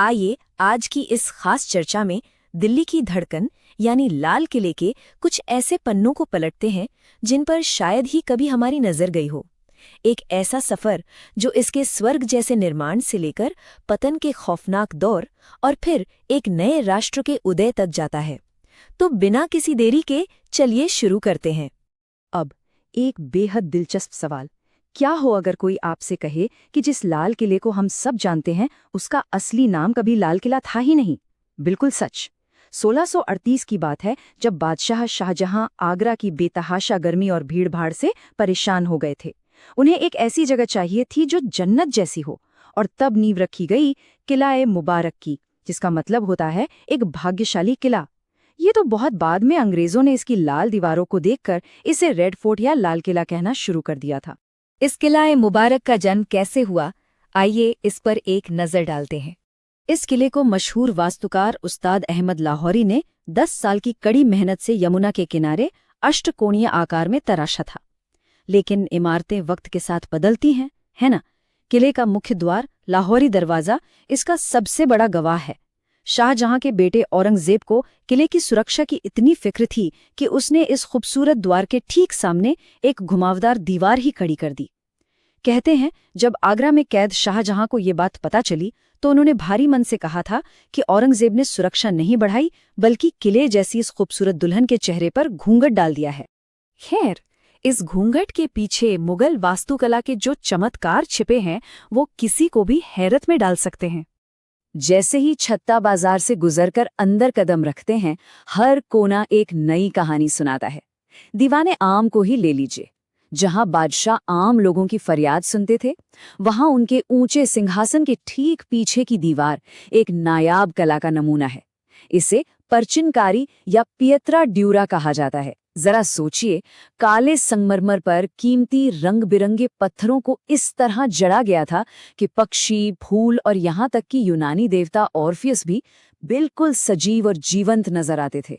आइए आज की इस खास चर्चा में दिल्ली की धड़कन यानी लाल किले के कुछ ऐसे पन्नों को पलटते हैं जिन पर शायद ही कभी हमारी नजर गई हो। एक ऐसा सफर जो इसके स्वर्ग जैसे निर्माण से लेकर पतन के खौफनाक दौर और फिर एक नए राष्ट्र के उदय तक जाता है। तो बिना किसी देरी के चलिए शुरू करते हैं। अब एक बेहद दिलचस्प सवाल, क्या हो अगर कोई आपसे कहे कि जिस लाल किले को हम सब जानते हैं उसका असली नाम कभी लाल किला था ही नहीं? बिल्कुल सच। 1638 की बात है जब बादशाह शाहजहां आगरा की बेतहाशा गर्मी और भीड़भाड़ से परेशान हो गए थे। उन्हें एक ऐसी जगह चाहिए थी जो जन्नत जैसी हो, और तब नींव रखी गई किला-ए मुबारक की, जिसका मतलब होता है एक भाग्यशाली किला। ये तो बहुत बाद में अंग्रेजों ने इसकी लाल दीवारों को देखकर इसे रेड फोर्ट या लाल किला कहना शुरू कर दिया था। इस किला-ए मुबारक का जन्म कैसे हुआ, आइए इस पर एक नजर डालते हैं। इस किले को मशहूर वास्तुकार उस्ताद अहमद लाहौरी ने 10 साल की कड़ी मेहनत से यमुना के किनारे अष्टकोणीय आकार में तराशा था। लेकिन इमारतें वक्त के साथ बदलती हैं, है ना? किले का मुख्य द्वार, लाहौरी दरवाजा, इसका सबसे बड़ा गवाह है। शाहजहां के बेटे औरंगजेब को किले की सुरक्षा की इतनी फिक्र थी कि उसने इस खूबसूरत द्वार के ठीक सामने एक घुमावदार दीवार ही खड़ी कर दी। कहते हैं जब आगरा में कैद शाहजहां को ये बात पता चली तो उन्होंने भारी मन से कहा था कि औरंगजेब ने सुरक्षा नहीं बढ़ाई बल्कि किले जैसी इस खूबसूरत दुल्हन के चेहरे पर घूंघट डाल दिया है। खैर, इस घूंघट के पीछे मुगल वास्तुकला के जो चमत्कार छिपे हैं वो किसी को भी हैरत में डाल सकते हैं। जैसे ही छत्ता बाजार से गुजरकर अंदर कदम रखते हैं, हर कोना एक नई कहानी सुनाता है। दीवाने आम को ही ले लीजिए। जहां बादशाह आम लोगों की फरियाद सुनते थे, वहां उनके ऊंचे सिंहासन के ठीक पीछे की दीवार एक नायाब कला का नमूना है। इसे परचिनकारी या पियत्रा ड्यूरा कहा जाता है। जरा सोचिए, काले संगमरमर पर कीमती रंग बिरंगे पत्थरों को इस तरह जड़ा गया था कि पक्षी, फूल और यहाँ तक कि यूनानी देवता ऑर्फियस भी बिल्कुल सजीव और जीवंत नजर आते थे।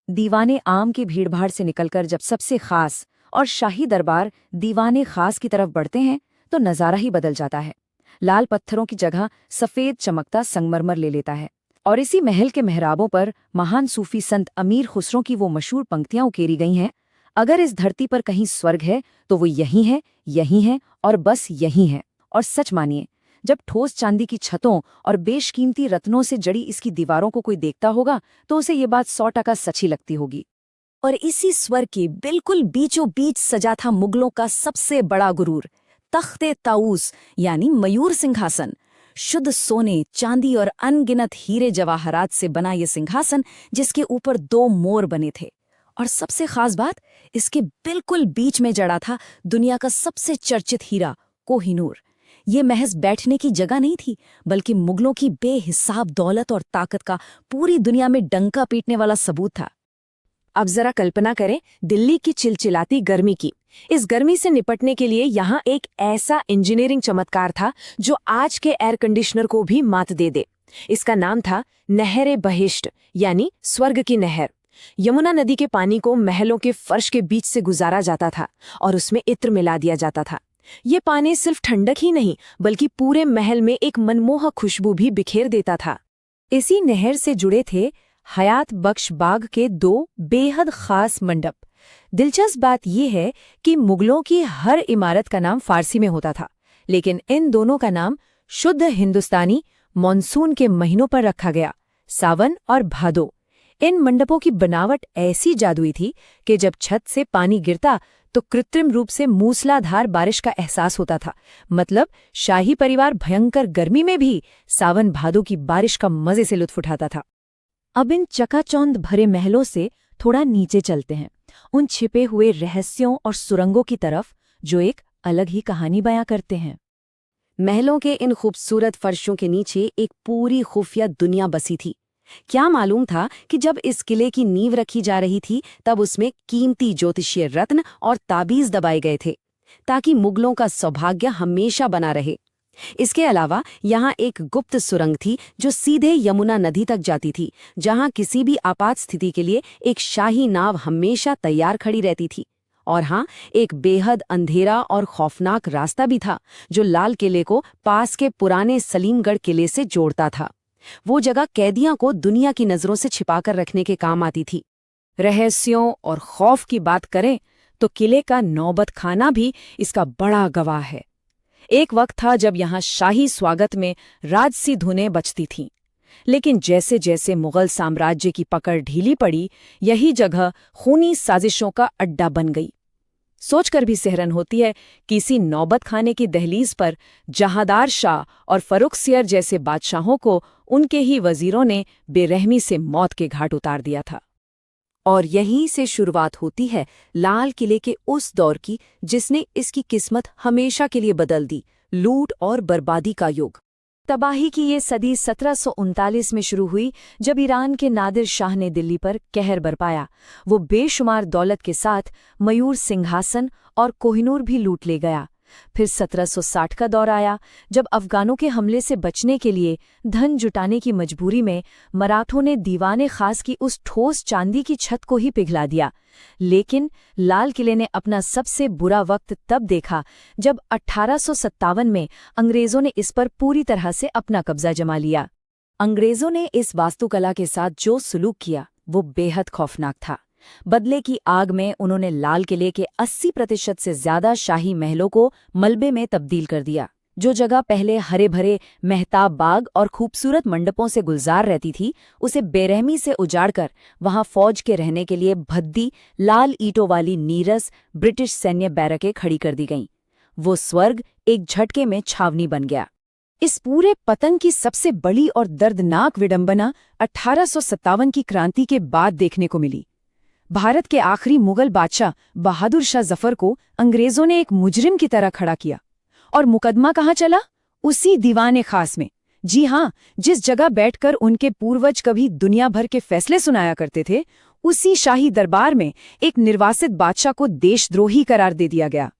दीवाने आम की भीड़भाड़ से निकलकर जब सबसे खास और शाही दरबार दीवाने खास की तरफ बढ़ते हैं तो नज़ारा ही बदल जाता है। लाल पत्थरों की जगह सफ़ेद चमकता संगमरमर ले लेता है, और इसी महल के मेहराबों पर महान सूफी संत अमीर खुसरो की वो मशहूर पंक्तियां उकेरी गई हैं, अगर इस धरती पर कहीं स्वर्ग है तो वो यही है और बस यही है। और सच मानिए, जब ठोस चांदी की छतों और बेशकीमती रत्नों से जड़ी इसकी दीवारों को कोई देखता होगा तो उसे ये बात 100% सच्ची लगती होगी। और इसी स्वर्ग के बिल्कुल बीचों बीच सजा था मुगलों का सबसे बड़ा गुरूर, तख्ते ताऊस यानी मयूर सिंहासन। शुद्ध सोने, चांदी और अनगिनत हीरे जवाहरात से बना ये सिंहासन, जिसके ऊपर 2 मोर बने थे। और सबसे खास बात, इसके बिल्कुल बीच में जड़ा था दुनिया का सबसे चर्चित हीरा, कोहिनूर। ये महज बैठने की जगह नहीं थी, बल्कि मुगलों की बेहिसाब दौलत और ताकत का पूरी दुनिया में डंका पीटने वाला सबूत था। अब जरा कल्पना करें दिल्ली की चिलचिलाती गर्मी की। इस गर्मी से निपटने के लिए यहाँ एक ऐसा इंजीनियरिंग चमत्कार था जो आज के एयर कंडीशनर को भी मात दे दे। इसका नाम था नहर-ए-बहिश्त यानी स्वर्ग की नहर। यमुना नदी के पानी को महलों के फर्श के बीच से गुजारा जाता था और उसमें इत्र मिला दिया जाता था। ये पानी सिर्फ ठंडक ही नहीं बल्कि पूरे महल में एक मनमोहक खुशबू भी बिखेर देता था। इसी नहर से जुड़े थे हयात बख्श बाग के 2 बेहद खास मंडप। दिलचस्प बात यह है कि मुगलों की हर इमारत का नाम फारसी में होता था, लेकिन इन दोनों का नाम शुद्ध हिंदुस्तानी मॉनसून के महीनों पर रखा गया, सावन और भादो। इन मंडपों की बनावट ऐसी जादुई थी कि जब छत से पानी गिरता तो कृत्रिम रूप से मूसलाधार बारिश का एहसास होता था। मतलब शाही परिवार भयंकर गर्मी में भी सावन भादो की बारिश का मजे से लुत्फ उठाता था। अब इन चकाचौंध भरे महलों से थोड़ा नीचे चलते हैं, उन छिपे हुए रहस्यों और सुरंगों की तरफ जो एक अलग ही कहानी बयां करते हैं। महलों के इन खूबसूरत फर्शों के नीचे एक पूरी खुफिया दुनिया बसी थी। क्या मालूम था कि जब इस किले की नींव रखी जा रही थी तब उसमें कीमती ज्योतिषीय रत्न और ताबीज दबाए गए थे ताकि मुगलों का सौभाग्य हमेशा बना रहे। इसके अलावा यहाँ एक गुप्त सुरंग थी जो सीधे यमुना नदी तक जाती थी, जहाँ किसी भी आपात स्थिति के लिए एक शाही नाव हमेशा तैयार खड़ी रहती थी। और हाँ, एक बेहद अंधेरा और खौफनाक रास्ता भी था जो लाल किले को पास के पुराने सलीमगढ़ किले से जोड़ता था। वो जगह कैदियों को दुनिया की नजरों से छिपाकर रखने के काम आती थी। रहस्यों और खौफ की बात करें तो किले का नौबत खाना भी इसका बड़ा गवाह है। एक वक्त था जब यहाँ शाही स्वागत में राजसी धुनें बजती थीं, लेकिन जैसे जैसे मुगल साम्राज्य की पकड़ ढीली पड़ी, यही जगह खूनी साजिशों का अड्डा बन गई। सोचकर भी सिहरन होती है कि इसी नौबत खाने की दहलीज पर जहांदार शाह और फर्रुखसियर जैसे बादशाहों को उनके ही वजीरों ने बेरहमी से मौत के घाट उतार दिया था। और यहीं से शुरुआत होती है लाल किले के उस दौर की जिसने इसकी किस्मत हमेशा के लिए बदल दी, लूट और बर्बादी का युग। तबाही की ये सदी 1739 में शुरू हुई, जब ईरान के नादिर शाह ने दिल्ली पर कहर बरपाया। वो बेशुमार दौलत के साथ मयूर सिंहासन और कोहिनूर भी लूट ले गया। फिर 1760 का दौर आया, जब अफगानों के हमले से बचने के लिए धन जुटाने की मजबूरी में मराठों ने दीवाने खास की उस ठोस चांदी की छत को ही पिघला दिया। लेकिन लाल किले ने अपना सबसे बुरा वक्त तब देखा जब 1857 में अंग्रेजों ने इस पर पूरी तरह से अपना कब्जा जमा लिया। अंग्रेजों ने इस वास्तुकला के साथ जो सुलूक किया वो बेहद खौफनाक था। बदले की आग में उन्होंने लाल किले के 80% से ज्यादा शाही महलों को मलबे में तब्दील कर दिया। जो जगह पहले हरे भरे मेहताब बाग और खूबसूरत मंडपों से गुलजार रहती थी, उसे बेरहमी से उजाड़कर वहां फौज के रहने के लिए भद्दी लाल ईंटों वाली नीरस ब्रिटिश सैन्य बैरकें खड़ी कर दी गईं। वो स्वर्ग एक झटके में छावनी बन गया। इस पूरे पतन की सबसे बड़ी और दर्दनाक विडंबना 1857 की क्रांति के बाद देखने को मिली। भारत के आखिरी मुगल बादशाह बहादुर शाह जफर को अंग्रेजों ने एक मुजरिम की तरह खड़ा किया। और मुकदमा कहाँ चला? उसी दीवाने खास में। जी हाँ, जिस जगह बैठकर उनके पूर्वज कभी दुनिया भर के फैसले सुनाया करते थे, उसी शाही दरबार में एक निर्वासित बादशाह को देशद्रोही करार दे दिया गया।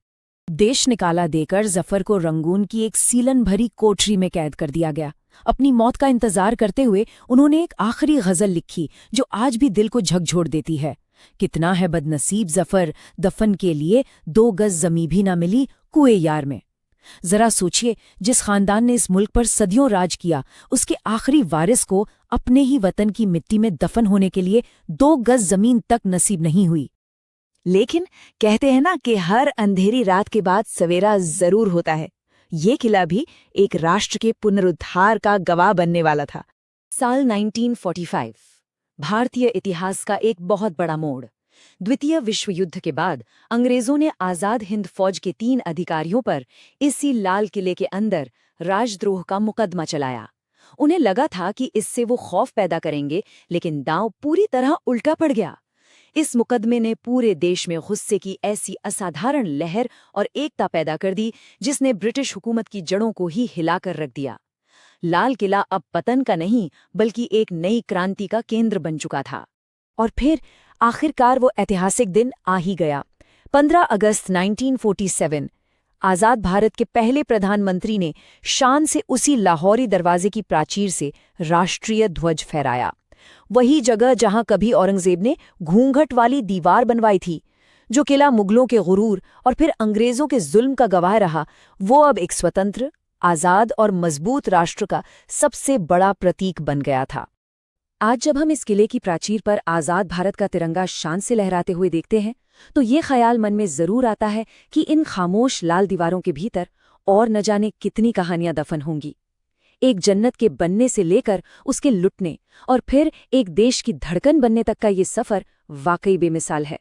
देश निकाला देकर जफर को रंगून की एक सीलन भरी कोठरी में कैद कर दिया गया। अपनी मौत का इंतजार करते हुए उन्होंने एक आखिरी गजल लिखी जो आज भी दिल को झकझोर देती है। कितना है बदनसीब जफर, दफन के लिए 2 गज जमी भी ना मिली कुएं यार में। जरा सोचिए, जिस खानदान ने इस मुल्क पर सदियों राज किया, उसके आखिरी वारिस को अपने ही वतन की मिट्टी में दफन होने के लिए 2 गज जमीन तक नसीब नहीं हुई। लेकिन कहते हैं ना कि हर अंधेरी रात के बाद सवेरा जरूर होता है। ये किला भी एक राष्ट्र के पुनरुद्धार का गवाह बनने वाला था। साल 1945 भारतीय इतिहास का एक बहुत बड़ा मोड़। द्वितीय विश्व युद्ध के बाद अंग्रेजों ने आजाद हिंद फौज के 3 अधिकारियों पर इसी लाल किले के अंदर राजद्रोह का मुकदमा चलाया। उन्हें लगा था कि इससे वो खौफ पैदा करेंगे, लेकिन दांव पूरी तरह उल्टा पड़ गया। इस मुकदमे ने पूरे देश में गुस्से की ऐसी असाधारण लहर और एकता पैदा कर दी जिसने ब्रिटिश हुकूमत की जड़ों को ही हिलाकर रख दिया। लाल किला अब पतन का नहीं बल्कि एक नई क्रांति का केंद्र बन चुका था। और फिर आखिरकार वो ऐतिहासिक दिन आ ही गया। 15 अगस्त 1947 आजाद भारत के पहले प्रधानमंत्री ने शान से उसी लाहौरी दरवाजे की प्राचीर से राष्ट्रीय ध्वज फहराया। वही जगह जहां कभी औरंगजेब ने घूंघट वाली दीवार बनवाई थी। जो किला मुगलों के गुरूर और फिर अंग्रेजों के जुल्म का गवाह रहा, वो अब एक स्वतंत्र, आजाद और मजबूत राष्ट्र का सबसे बड़ा प्रतीक बन गया था। आज जब हम इस किले की प्राचीर पर आजाद भारत का तिरंगा शान से लहराते हुए देखते हैं, तो ये ख्याल मन में जरूर आता है कि इन खामोश लाल दीवारों के भीतर और न जाने कितनी कहानियां दफन होंगी। एक जन्नत के बनने से लेकर उसके लुटने और फिर एक देश की धड़कन बनने तक का ये सफर वाकई बेमिसाल है।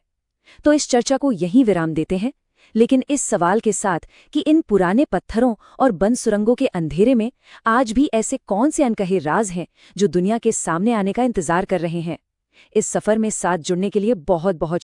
तो इस चर्चा को यहीं विराम देते हैं, लेकिन इस सवाल के साथ कि इन पुराने पत्थरों और बंद सुरंगों के अंधेरे में आज भी ऐसे कौन से अनकहे राज हैं जो दुनिया के सामने आने का इंतजार कर रहे हैं। इस सफर में साथ जुड़ने के लिए बहुत बहुत